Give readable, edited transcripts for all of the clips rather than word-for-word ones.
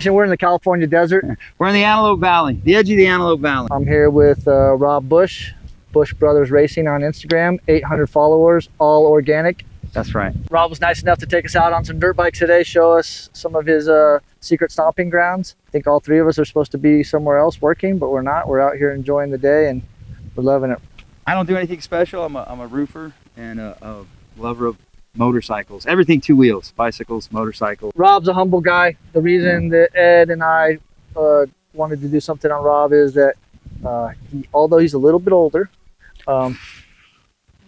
We're in the California desert. We're in the Antelope Valley, the edge of the Antelope Valley. I'm here with Rob Bush, Bush Brothers Racing on Instagram, 800 followers, all organic. That's right. Rob was nice enough to take us out on some dirt bikes today, show us some of his secret stomping grounds. I think all three of us are supposed to be somewhere else working, but we're not. We're out here enjoying the day and we're loving it. I don't do anything special. I'm a roofer and a lover of motorcycles. Everything two wheels, bicycles, motorcycles. Rob's a humble guy. The reason that Ed and I wanted to do something on Rob is that although he's a little bit older,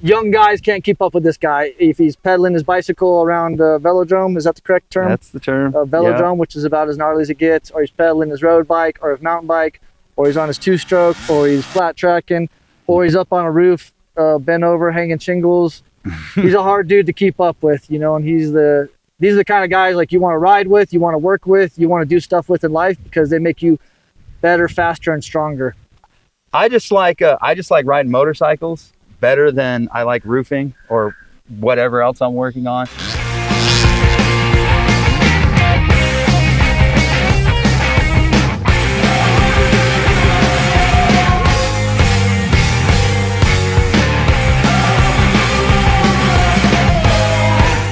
young guys can't keep up with this guy. If he's pedaling his bicycle around a velodrome, is that the correct term? That's the term. Velodrome, yeah. Which is about as gnarly as it gets, or he's pedaling his road bike or his mountain bike, or he's on his two-stroke, or he's flat tracking, or he's up on a roof, bent over, hanging shingles. He's a hard dude to keep up with, you know, and these are the kind of guys like you want to ride with, you want to work with, you want to do stuff with in life because they make you better, faster, and stronger. I just like riding motorcycles better than I like roofing or whatever else I'm working on.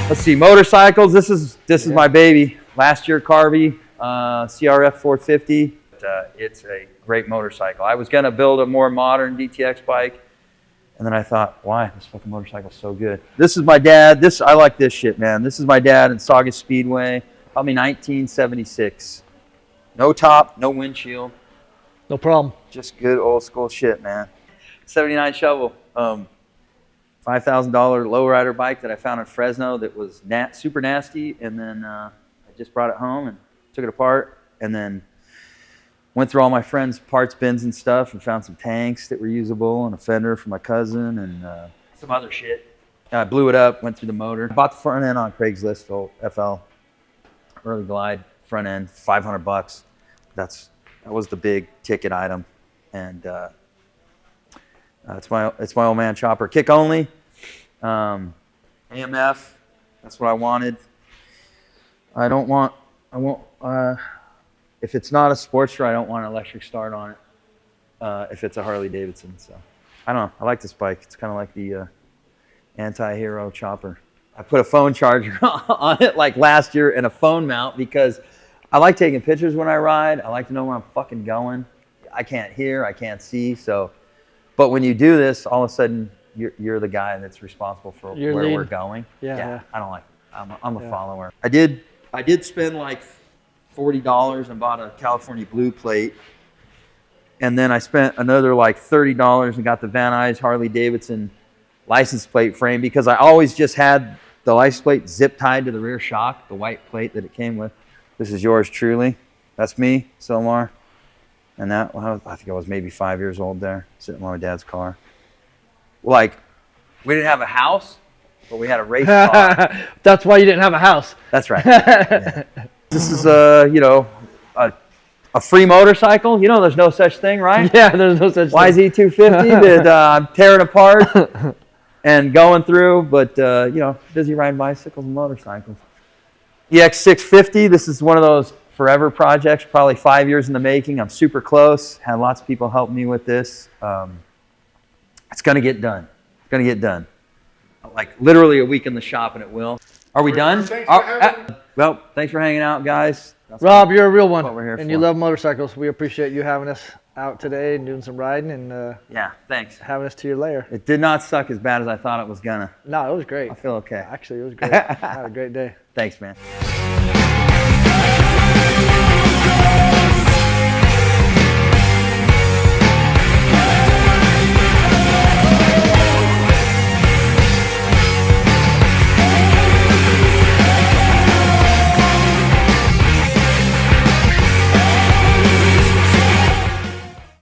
Let's see, motorcycles. This is my baby. Last year Carvey, CRF 450. It's a great motorcycle. I was gonna build a more modern DTX bike, and then I thought, why? This fucking motorcycle's so good. This is my dad. I like this shit, man. This is my dad in Saugus Speedway, probably 1976. No top, no windshield. No problem. Just good old school shit, man. 79 shovel. $5,000 lowrider bike that I found in Fresno that was super nasty, and then I just brought it home and took it apart, and then went through all my friends' parts bins and stuff and found some tanks that were usable and a fender for my cousin and some other shit. I blew it up, went through the motor. Bought the front end on Craigslist, FL, early glide, front end, $500. That was the big ticket item, and it's my old man chopper. Kick only, AMF. That's what I wanted. I won't. If it's not a Sportster, I don't want an electric start on it. If it's a Harley Davidson, so I don't know. I like this bike. It's kind of like the anti-hero chopper. I put a phone charger on it like last year and a phone mount because I like taking pictures when I ride. I like to know where I'm fucking going. I can't hear, I can't see, so. But when you do this, all of a sudden you're the guy that's responsible for where we're going. Yeah. I don't like it. I'm a follower. I did spend like $40 and bought a California blue plate, and then I spent another like $30 and got the Van Nuys Harley Davidson license plate frame because I always just had the license plate zip tied to the rear shock, the white plate that it came with. This is yours truly. That's me, Silmar. And I think I was maybe 5 years old there, sitting in my dad's car. Like, we didn't have a house, but we had a race car. That's why you didn't have a house. That's right. Yeah. This is, a free motorcycle. You know, there's no such thing, right? Yeah, there's no such thing. YZ250 that I'm tearing apart and going through, but, busy riding bicycles and motorcycles. EX650, this is one of those forever projects, probably 5 years in the making. I'm super close. Had lots of people help me with this. It's going to get done. It's going to get done. Like literally a week in the shop and it will. Are we done? Well, thanks for hanging out, guys. Rob, you're a real one. What we're here and for. You love motorcycles. We appreciate you having us out today and doing some riding and yeah, thanks. Having us to your lair. It did not suck as bad as I thought it was gonna. No, it was great. I feel okay. Actually, it was great. I had a great day. Thanks, man.